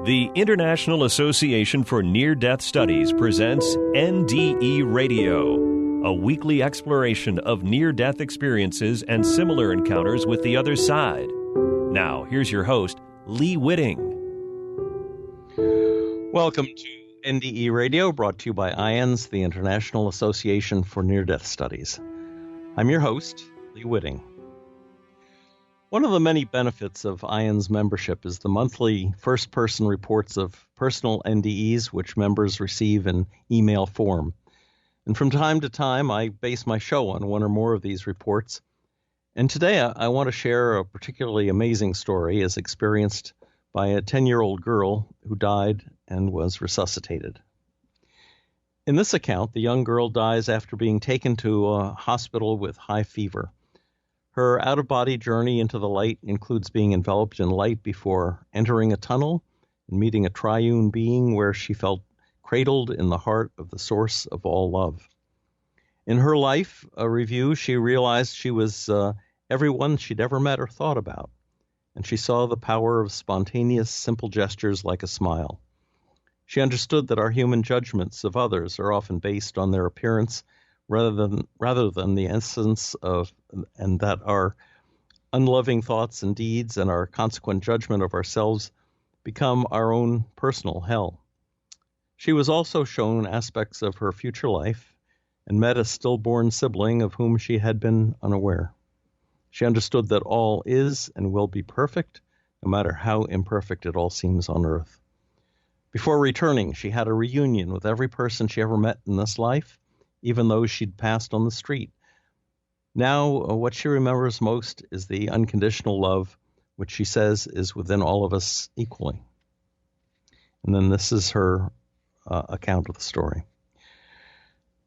The International Association for Near-Death Studies presents NDE Radio, a weekly exploration of near-death experiences and similar encounters with the other side. Now, here's your host, Lee Witting. Welcome to NDE Radio, brought to you by IANDS, the International Association for Near-Death Studies. I'm your host, Lee Witting. One of the many benefits of IANDS membership is the monthly first-person reports of personal NDEs, which members receive in email form. And from time to time, I base my show on one or more of these reports. And today, I want to share a particularly amazing story as experienced by a 10-year-old girl who died and was resuscitated. In this account, the young girl dies after being taken to a hospital with high fever. Her out-of-body journey into the light includes being enveloped in light before entering a tunnel and meeting a triune being where she felt cradled in the heart of the source of all love. In her life, a review, she realized she was everyone she'd ever met or thought about, and she saw the power of spontaneous, simple gestures like a smile. She understood that our human judgments of others are often based on their appearance rather than the essence of, and that our unloving thoughts and deeds and our consequent judgment of ourselves become our own personal hell. She was also shown aspects of her future life and met a stillborn sibling of whom she had been unaware. She understood that all is and will be perfect, no matter how imperfect it all seems on earth. Before returning, she had a reunion with every person she ever met in this life, even those she'd passed on the street. Now, what she remembers most is the unconditional love, which she says is within all of us equally. And then this is her account of the story.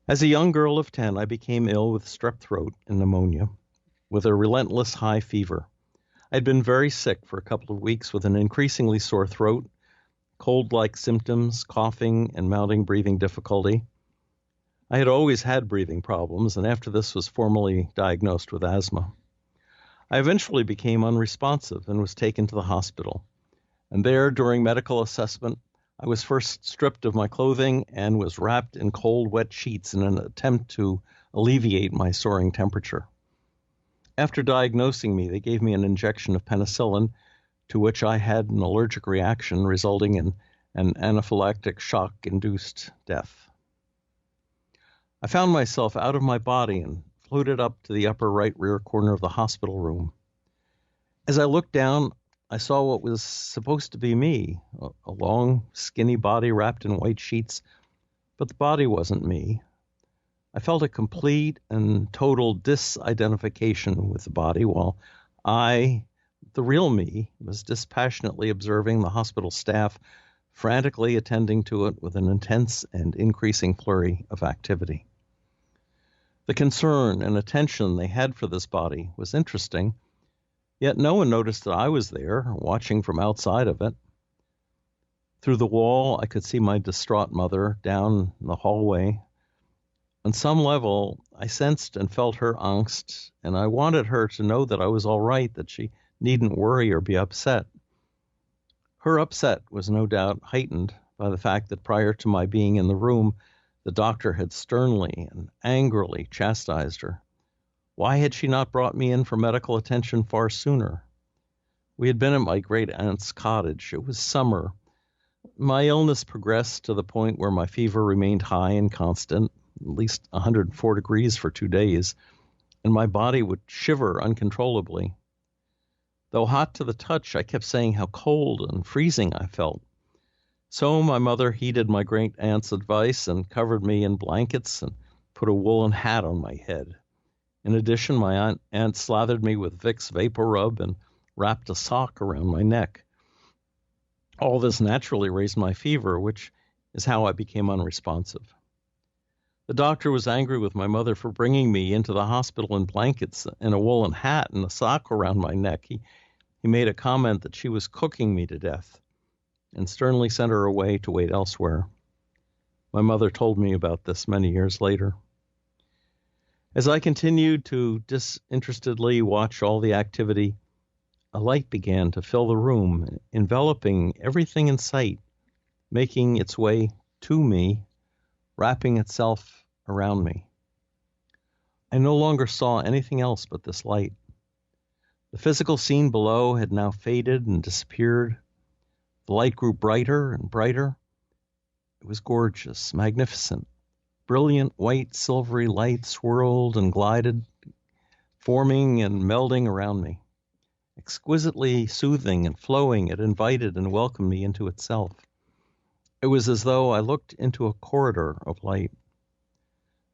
As a young girl of 10, I became ill with strep throat and pneumonia, with a relentless high fever. I'd been very sick for a couple of weeks with an increasingly sore throat, cold-like symptoms, coughing, and mounting breathing difficulty. I had always had breathing problems, and after this was formally diagnosed with asthma. I eventually became unresponsive and was taken to the hospital. And there, during medical assessment, I was first stripped of my clothing and was wrapped in cold, wet sheets in an attempt to alleviate my soaring temperature. After diagnosing me, they gave me an injection of penicillin, to which I had an allergic reaction resulting in an anaphylactic shock-induced death. I found myself out of my body and floated up to the upper right rear corner of the hospital room. As I looked down, I saw what was supposed to be me, a long, skinny body wrapped in white sheets, but the body wasn't me. I felt a complete and total disidentification with the body, while I, the real me, was dispassionately observing the hospital staff frantically attending to it with an intense and increasing flurry of activity. The concern and attention they had for this body was interesting, yet no one noticed that I was there, watching from outside of it. Through the wall, I could see my distraught mother down the hallway. On some level, I sensed and felt her angst, and I wanted her to know that I was all right, that she needn't worry or be upset. Her upset was no doubt heightened by the fact that prior to my being in the room, the doctor had sternly and angrily chastised her. Why had she not brought me in for medical attention far sooner? We had been at my great-aunt's cottage. It was summer. My illness progressed to the point where my fever remained high and constant, at least 104 degrees for 2 days, and my body would shiver uncontrollably. Though hot to the touch, I kept saying how cold and freezing I felt. So my mother heeded my great-aunt's advice and covered me in blankets and put a woolen hat on my head. In addition, my aunt slathered me with Vicks Vapor Rub and wrapped a sock around my neck. All this naturally raised my fever, which is how I became unresponsive. The doctor was angry with my mother for bringing me into the hospital in blankets and a woolen hat and a sock around my neck. He made a comment that she was cooking me to death and sternly sent her away to wait elsewhere. My mother told me about this many years later. As I continued to disinterestedly watch all the activity, a light began to fill the room, enveloping everything in sight, making its way to me, wrapping itself around me. I no longer saw anything else but this light. The physical scene below had now faded and disappeared. The light grew brighter and brighter. It was gorgeous, magnificent. Brilliant white silvery light swirled and glided, forming and melding around me. Exquisitely soothing and flowing, it invited and welcomed me into itself. It was as though I looked into a corridor of light.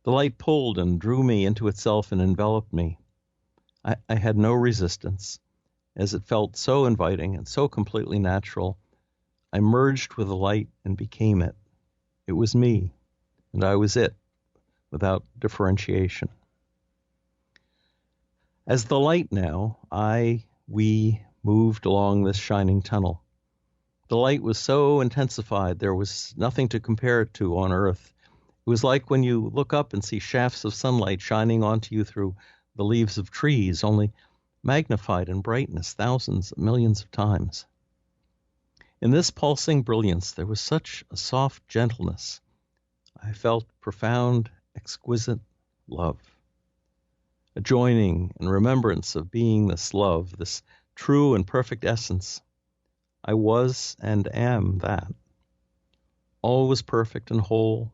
The light pulled and drew me into itself and enveloped me. I had no resistance, as it felt so inviting and so completely natural. I merged with the light and became it. It was me, and I was it, without differentiation. As the light now, we moved along this shining tunnel. The light was so intensified there was nothing to compare it to on Earth. It was like when you look up and see shafts of sunlight shining onto you through the leaves of trees, only magnified in brightness thousands, millions of times. In this pulsing brilliance, there was such a soft gentleness. I felt profound, exquisite love. A joining and remembrance of being this love, this true and perfect essence. I was and am that. All was perfect and whole.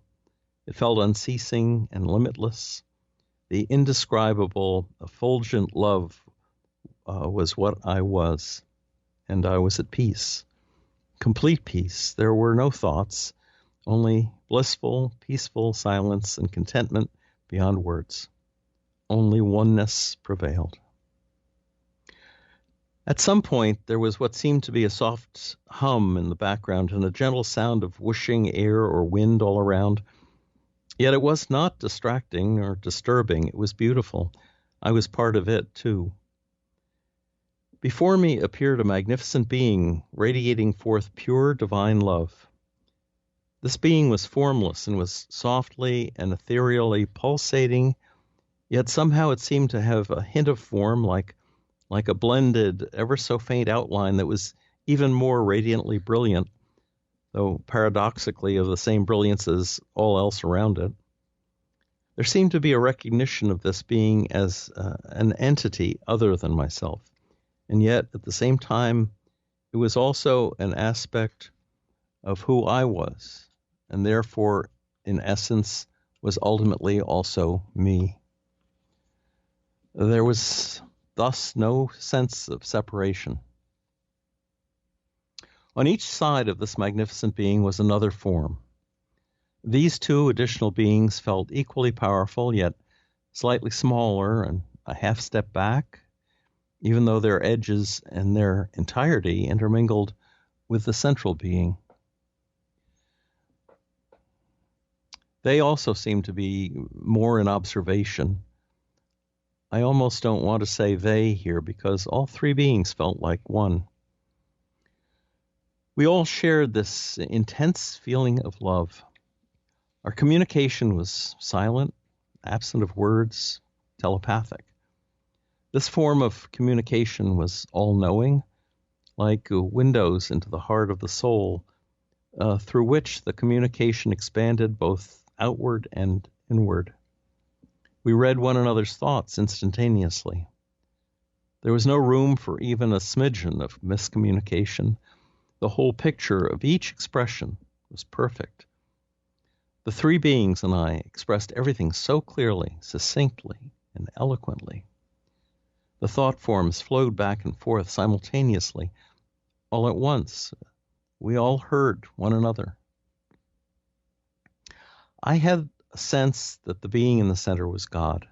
It felt unceasing and limitless. The indescribable, effulgent love was what I was, and I was at peace. Complete peace. There were no thoughts, only blissful, peaceful silence and contentment beyond words. Only oneness prevailed. At some point, there was what seemed to be a soft hum in the background and a gentle sound of whooshing air or wind all around. Yet it was not distracting or disturbing. It was beautiful. I was part of it, too. Before me appeared a magnificent being, radiating forth pure divine love. This being was formless and was softly and ethereally pulsating, yet somehow it seemed to have a hint of form, like a blended, ever so faint outline that was even more radiantly brilliant, though paradoxically of the same brilliance as all else around it. There seemed to be a recognition of this being as an entity other than myself, and yet at the same time, it was also an aspect of who I was, and therefore, in essence, was ultimately also me. There was thus no sense of separation. On each side of this magnificent being was another form. These two additional beings felt equally powerful, yet slightly smaller and a half step back, even though their edges and their entirety intermingled with the central being. They also seemed to be more in observation. I almost don't want to say they here because all three beings felt like one. We all shared this intense feeling of love. Our communication was silent, absent of words, telepathic. This form of communication was all-knowing, like windows into the heart of the soul, through which the communication expanded both outward and inward. We read one another's thoughts instantaneously. There was no room for even a smidgen of miscommunication. The whole picture of each expression was perfect. The three beings and I expressed everything so clearly, succinctly, and eloquently. The thought forms flowed back and forth simultaneously, all at once. We all heard one another. I had a sense that the being in the center was God,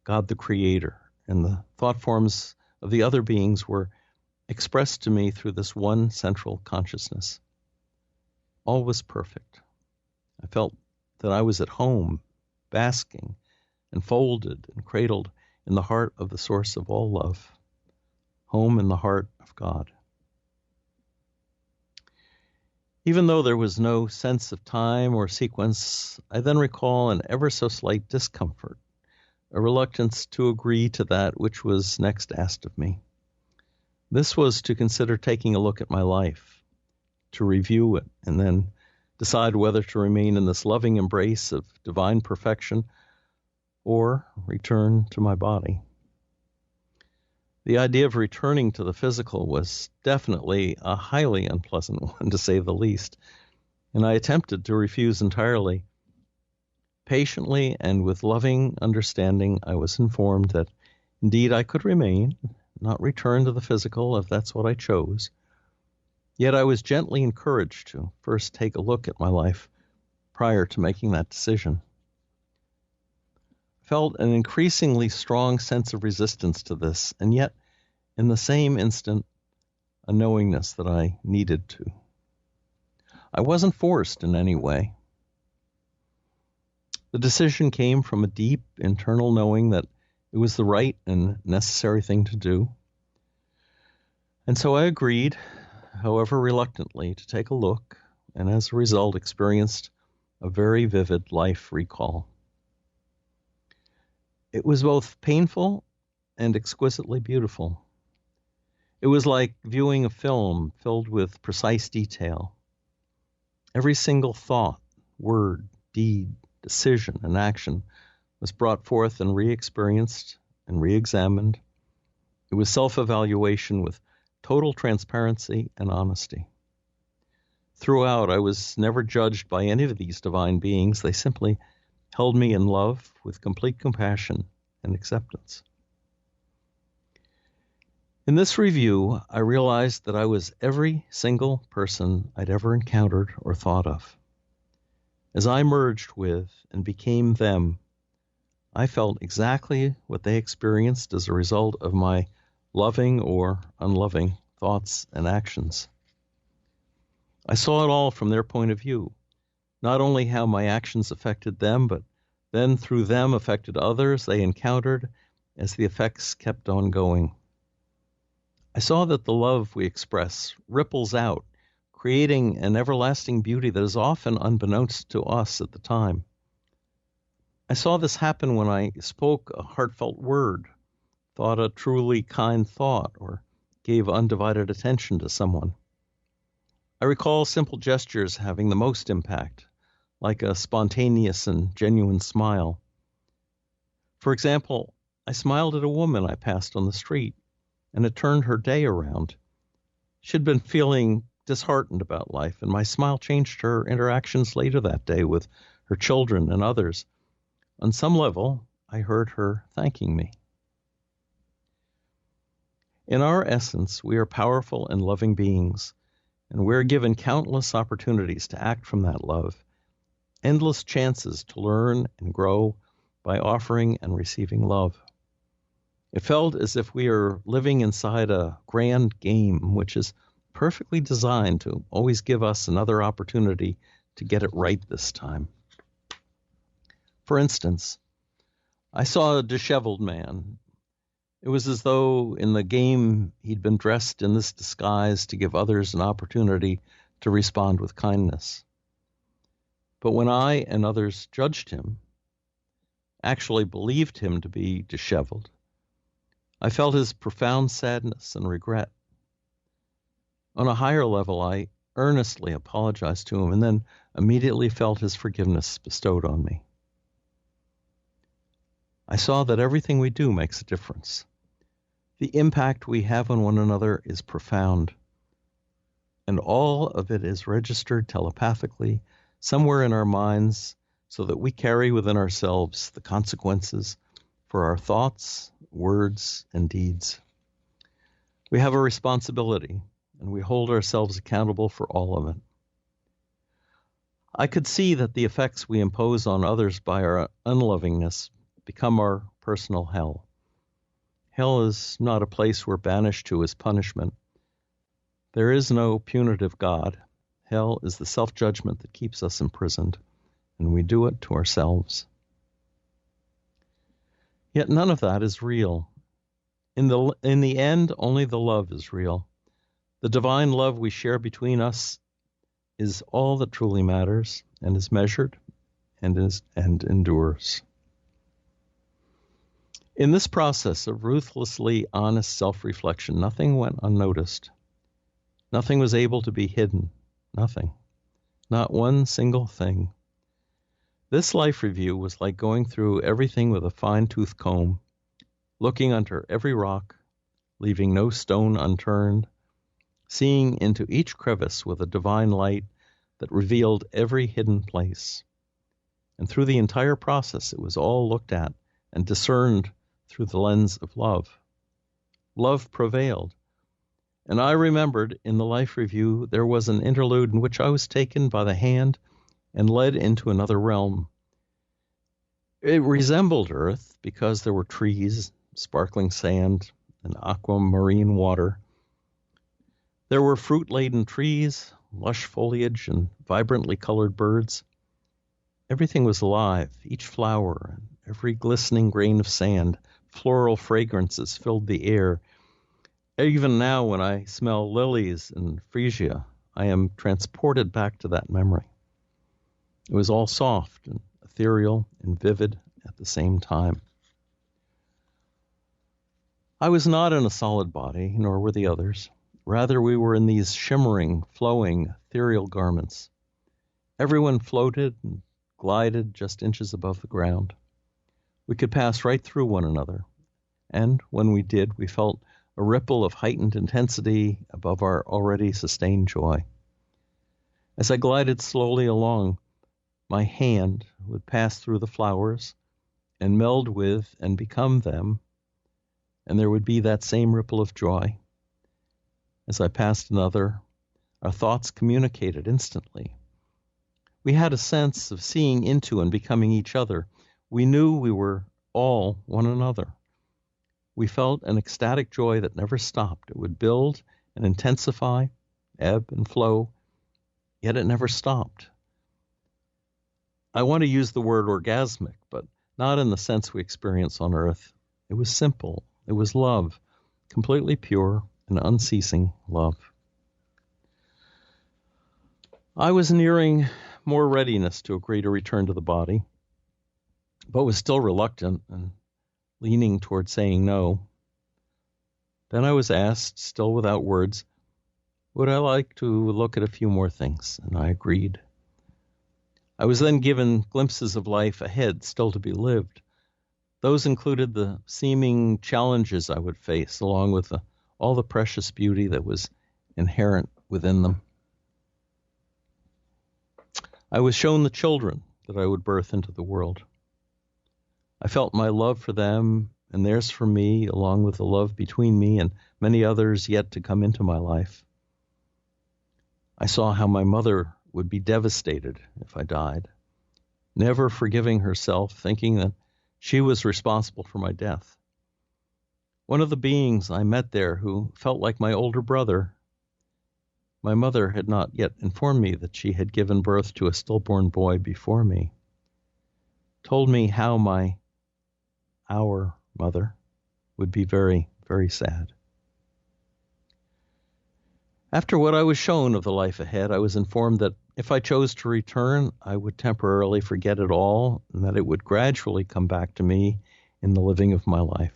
God the Creator, and the thought forms of the other beings were expressed to me through this one central consciousness. All was perfect. I felt that I was at home, basking, enfolded and cradled in the heart of the source of all love, home in the heart of God. Even though there was no sense of time or sequence, I then recall an ever so slight discomfort, a reluctance to agree to that which was next asked of me. This was to consider taking a look at my life, to review it, and then decide whether to remain in this loving embrace of divine perfection or return to my body. The idea of returning to the physical was definitely a highly unpleasant one, to say the least, and I attempted to refuse entirely. Patiently and with loving understanding, I was informed that indeed I could remain, not return to the physical if that's what I chose. Yet I was gently encouraged to first take a look at my life prior to making that decision. I felt an increasingly strong sense of resistance to this, and yet, in the same instant, a knowingness that I needed to. I wasn't forced in any way. The decision came from a deep internal knowing that it was the right and necessary thing to do. And so I agreed, however reluctantly, to take a look, and as a result experienced a very vivid life recall. It was both painful and exquisitely beautiful. It was like viewing a film filled with precise detail. Every single thought, word, deed, decision, and action was brought forth and re-experienced and re-examined. It was self-evaluation with total transparency and honesty. Throughout, I was never judged by any of these divine beings. They simply held me in love with complete compassion and acceptance. In this review, I realized that I was every single person I'd ever encountered or thought of. As I merged with and became them, I felt exactly what they experienced as a result of my loving or unloving thoughts and actions. I saw it all from their point of view, not only how my actions affected them, but then through them affected others they encountered as the effects kept on going. I saw that the love we express ripples out, creating an everlasting beauty that is often unbeknownst to us at the time. I saw this happen when I spoke a heartfelt word, thought a truly kind thought, or gave undivided attention to someone. I recall simple gestures having the most impact, like a spontaneous and genuine smile. For example, I smiled at a woman I passed on the street, and it turned her day around. She'd been feeling disheartened about life, and my smile changed her interactions later that day with her children and others. On some level, I heard her thanking me. In our essence, we are powerful and loving beings, and we're given countless opportunities to act from that love, endless chances to learn and grow by offering and receiving love. It felt as if we are living inside a grand game, which is perfectly designed to always give us another opportunity to get it right this time. For instance, I saw a disheveled man. It was as though in the game he'd been dressed in this disguise to give others an opportunity to respond with kindness. But when I and others judged him, actually believed him to be disheveled, I felt his profound sadness and regret. On a higher level, I earnestly apologized to him and then immediately felt his forgiveness bestowed on me. I saw that everything we do makes a difference. The impact we have on one another is profound, and all of it is registered telepathically somewhere in our minds so that we carry within ourselves the consequences for our thoughts, words, and deeds. We have a responsibility, and we hold ourselves accountable for all of it. I could see that the effects we impose on others by our unlovingness become our personal hell. Hell is not a place we're banished to as punishment. There is no punitive God. Hell is the self-judgment that keeps us imprisoned, and we do it to ourselves. Yet none of that is real. In the end, only the love is real. The divine love we share between us is all that truly matters and is measured and endures. In this process of ruthlessly honest self-reflection, nothing went unnoticed. Nothing was able to be hidden. Nothing. Not one single thing. This life review was like going through everything with a fine-tooth comb, looking under every rock, leaving no stone unturned, seeing into each crevice with a divine light that revealed every hidden place. And through the entire process, it was all looked at and discerned through the lens of love. Love prevailed. And I remembered in the life review there was an interlude in which I was taken by the hand and led into another realm. It resembled Earth because there were trees, sparkling sand, and aquamarine water. There were fruit-laden trees, lush foliage, and vibrantly colored birds. Everything was alive, each flower, and every glistening grain of sand. Floral fragrances filled the air. Even now, when I smell lilies and freesia, I am transported back to that memory. It was all soft and ethereal and vivid at the same time. I was not in a solid body, nor were the others. Rather, we were in these shimmering, flowing, ethereal garments. Everyone floated and glided just inches above the ground. We could pass right through one another, and when we did, we felt a ripple of heightened intensity above our already sustained joy. As I glided slowly along, my hand would pass through the flowers and meld with and become them, and there would be that same ripple of joy. As I passed another, our thoughts communicated instantly. We had a sense of seeing into and becoming each other. We knew we were all one another. We felt an ecstatic joy that never stopped. It would build and intensify, ebb and flow, yet it never stopped. I want to use the word orgasmic, but not in the sense we experience on Earth. It was simple. It was love, completely pure and unceasing love. I was nearing more readiness to agree to return to the body, but was still reluctant and leaning toward saying no. Then I was asked, still without words, would I like to look at a few more things, and I agreed. I was then given glimpses of life ahead, still to be lived. Those included the seeming challenges I would face, along with all the precious beauty that was inherent within them. I was shown the children that I would birth into the world. I felt my love for them and theirs for me, along with the love between me and many others yet to come into my life. I saw how my mother would be devastated if I died, never forgiving herself, thinking that she was responsible for my death. One of the beings I met there who felt like my older brother, my mother had not yet informed me that she had given birth to a stillborn boy before me, told me how our mother would be very, very sad. After what I was shown of the life ahead, I was informed that if I chose to return, I would temporarily forget it all, and that it would gradually come back to me in the living of my life.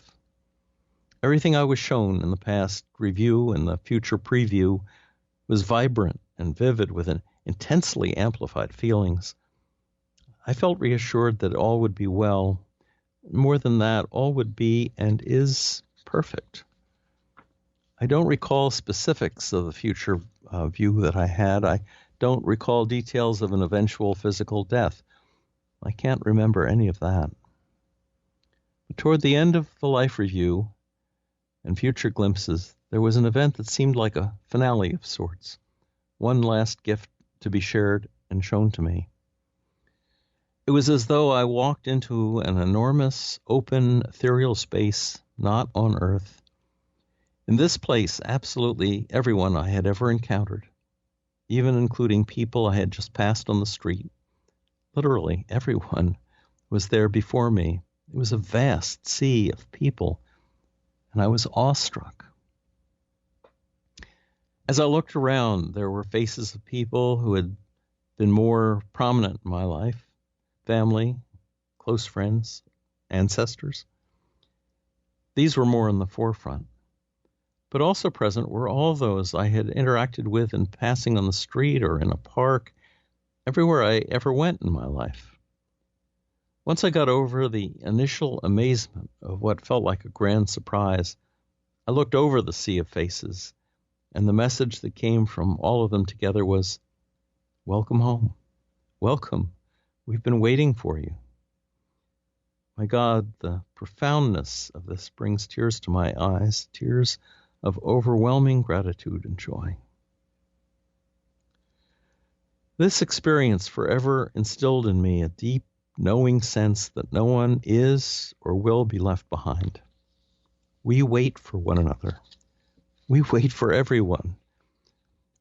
Everything I was shown in the past review and the future preview was vibrant and vivid with an intensely amplified feelings. I felt reassured that all would be well. More than that, all would be and is perfect. I don't recall specifics of the future view that I had. I don't recall details of an eventual physical death. I can't remember any of that. But toward the end of the life review and future glimpses, there was an event that seemed like a finale of sorts, one last gift to be shared and shown to me. It was as though I walked into an enormous, open, ethereal space, not on Earth. In this place, absolutely everyone I had ever encountered, even including people I had just passed on the street, literally everyone was there before me. It was a vast sea of people, and I was awestruck. As I looked around, there were faces of people who had been more prominent in my life, family, close friends, ancestors. These were more in the forefront. But also present were all those I had interacted with in passing on the street or in a park, everywhere I ever went in my life. Once I got over the initial amazement of what felt like a grand surprise, I looked over the sea of faces, and the message that came from all of them together was, "Welcome home. Welcome. We've been waiting for you." My God, the profoundness of this brings tears to my eyes, tears of overwhelming gratitude and joy. This experience forever instilled in me a deep, knowing sense that no one is or will be left behind. We wait for one another. We wait for everyone.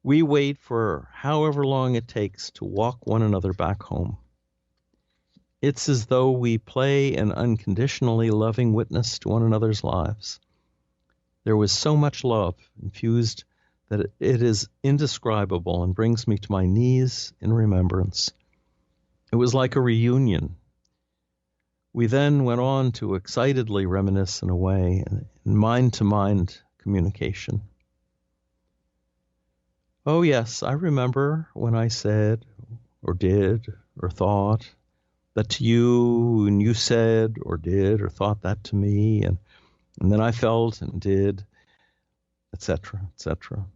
We wait for however long it takes to walk one another back home. It's as though we play an unconditionally loving witness to one another's lives. There was so much love infused that it is indescribable and brings me to my knees in remembrance. It was like a reunion. We then went on to excitedly reminisce in a way, in mind-to-mind communication. Oh yes, I remember when I said, or did, or thought that to you, and you said, or did, or thought that to me, and then I felt and did, etc., etc.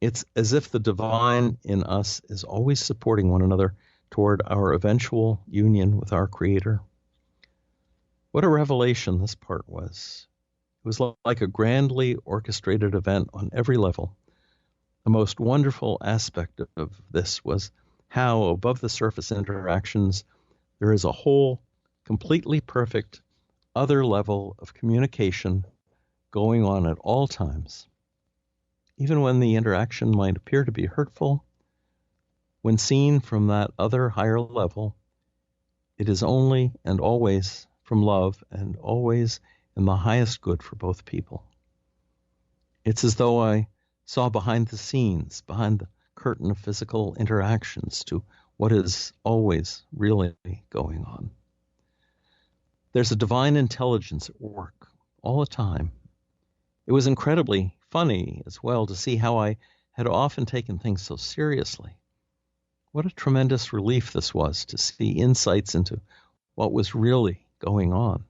It's as if the divine in us is always supporting one another toward our eventual union with our Creator. What a revelation this part was. It was like a grandly orchestrated event on every level. The most wonderful aspect of this was how, above the surface interactions, there is a whole, completely perfect other level of communication going on at all times. Even when the interaction might appear to be hurtful, when seen from that other higher level, it is only and always from love and always in the highest good for both people. It's as though I saw behind the scenes, behind the curtain of physical interactions to what is always really going on. There's a divine intelligence at work all the time. It was incredibly funny as well to see how I had often taken things so seriously. What a tremendous relief this was to see insights into what was really going on.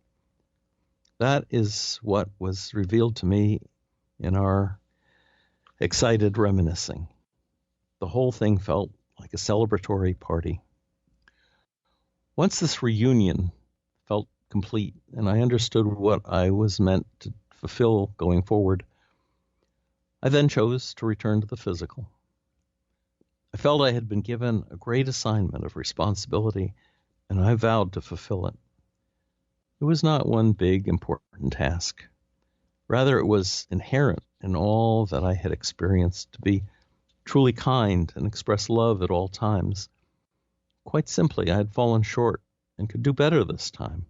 That is what was revealed to me in our excited reminiscing. The whole thing felt like a celebratory party. Once this reunion felt complete and I understood what I was meant to fulfill going forward, I then chose to return to the physical. I felt I had been given a great assignment of responsibility, and I vowed to fulfill it. It was not one big, important task. Rather, it was inherent in all that I had experienced to be truly kind and express love at all times. Quite simply, I had fallen short and could do better this time.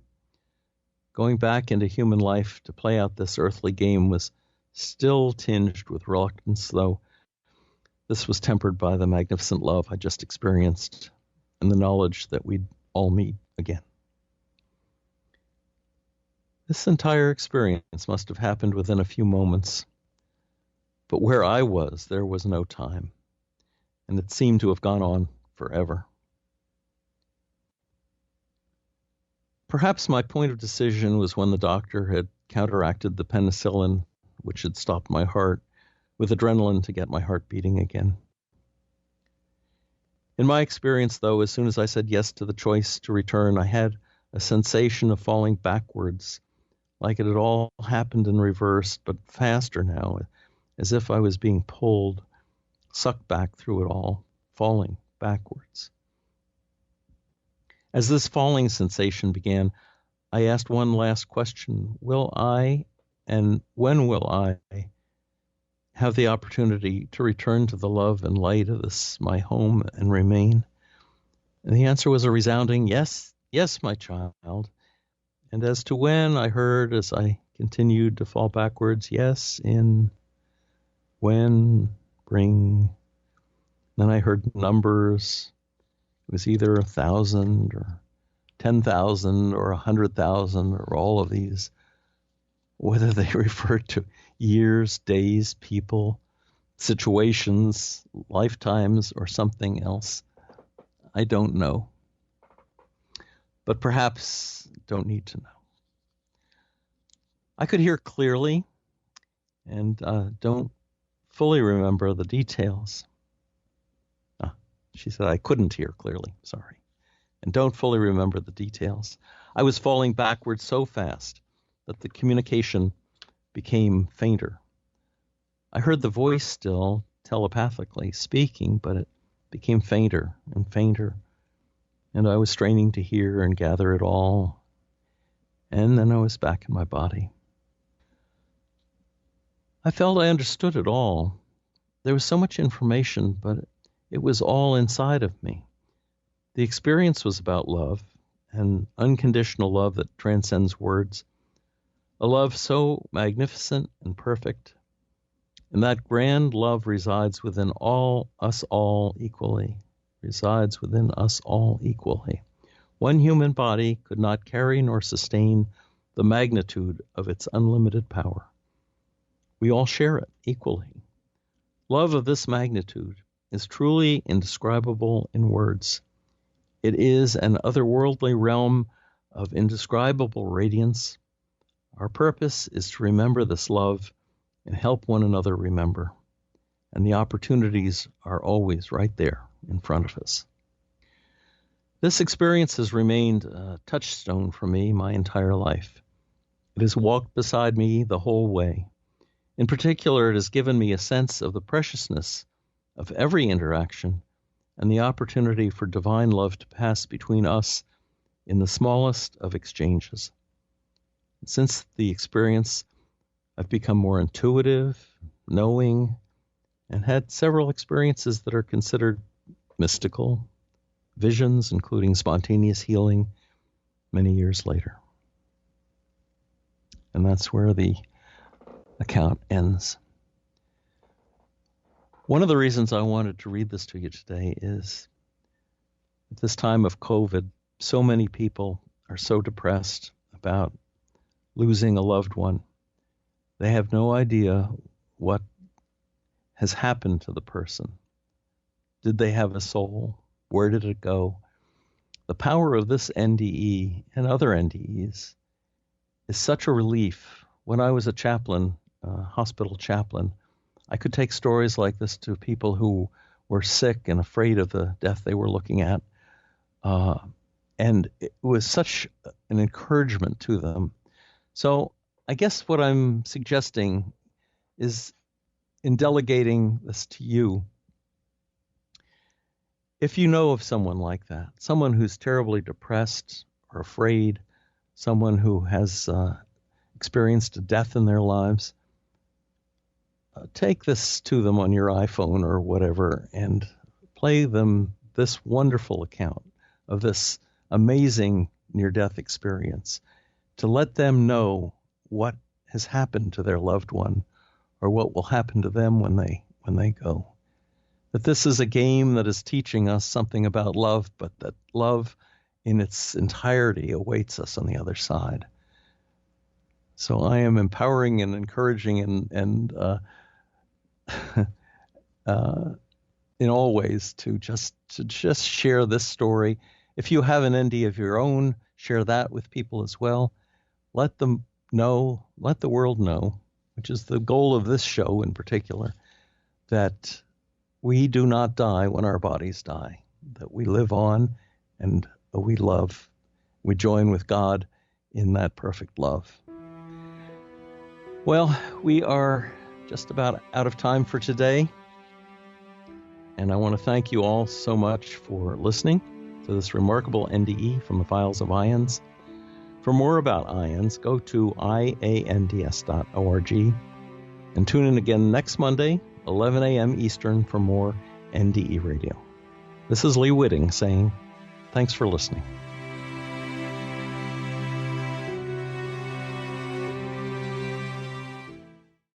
Going back into human life to play out this earthly game was still tinged with reluctance, though this was tempered by the magnificent love I just experienced and the knowledge that we'd all meet again. This entire experience must have happened within a few moments, but where I was, there was no time, and it seemed to have gone on forever. Perhaps my point of decision was when the doctor had counteracted the penicillin, which had stopped my heart, with adrenaline to get my heart beating again. In my experience, though, as soon as I said yes to the choice to return, I had a sensation of falling backwards, like it had all happened in reverse, but faster now, as if I was being pulled, sucked back through it all, falling backwards. As this falling sensation began, I asked one last question. Will I, and when will I, have the opportunity to return to the love and light of this, my home, and remain? And the answer was a resounding yes, yes, my child. And as to when, I heard as I continued to fall backwards, yes, in, when, bring. Then I heard numbers. It was either 1,000 or 10,000 or 100,000 or all of these. whether they refer to years, days, people, situations, lifetimes, or something else, I don't know. But perhaps don't need to know. I could hear clearly and don't fully remember the details. She said I couldn't hear clearly, sorry, and don't fully remember the details. I was falling backwards so fast that the communication became fainter. I heard the voice still telepathically speaking, but it became fainter and fainter, and I was straining to hear and gather it all, and then I was back in my body. I felt I understood it all. There was so much information, but it was all inside of me. The experience was about love, and unconditional love that transcends words, a love so magnificent and perfect, and that grand love resides within us all equally. One human body could not carry nor sustain the magnitude of its unlimited power. We all share it equally. Love of this magnitude is truly indescribable in words. It is an otherworldly realm of indescribable radiance. Our purpose is to remember this love and help one another remember. And the opportunities are always right there in front of us. This experience has remained a touchstone for me my entire life. It has walked beside me the whole way. In particular, it has given me a sense of the preciousness of every interaction and the opportunity for divine love to pass between us in the smallest of exchanges. Since the experience, I've become more intuitive, knowing, and had several experiences that are considered mystical, visions, including spontaneous healing, many years later. And that's where the account ends. One of the reasons I wanted to read this to you today is at this time of COVID, so many people are so depressed about losing a loved one. They have no idea what has happened to the person. Did they have a soul? Where did it go? The power of this NDE and other NDEs is such a relief. When I was a chaplain, hospital chaplain, I could take stories like this to people who were sick and afraid of the death they were looking at. And it was such an encouragement to them. So I guess what I'm suggesting is, in delegating this to you, if you know of someone like that, someone who's terribly depressed or afraid, someone who has experienced a death in their lives, take this to them on your iPhone or whatever and play them this wonderful account of this amazing near-death experience to let them know what has happened to their loved one or what will happen to them when they go. That this is a game that is teaching us something about love, but that love in its entirety awaits us on the other side. So I am empowering and encouraging and in all ways to just share this story. If you have an ND of your own, share that with people as well. Let them know, let the world know, which is the goal of this show in particular, that we do not die when our bodies die, that we live on and we love. We join with God in that perfect love. Well, we are just about out of time for today. And I want to thank you all so much for listening to this remarkable NDE from the Files of IANDS. For more about IANDS, go to IANDS.org and tune in again next Monday, 11 a.m. Eastern, for more NDE Radio. This is Lee Witting saying, thanks for listening.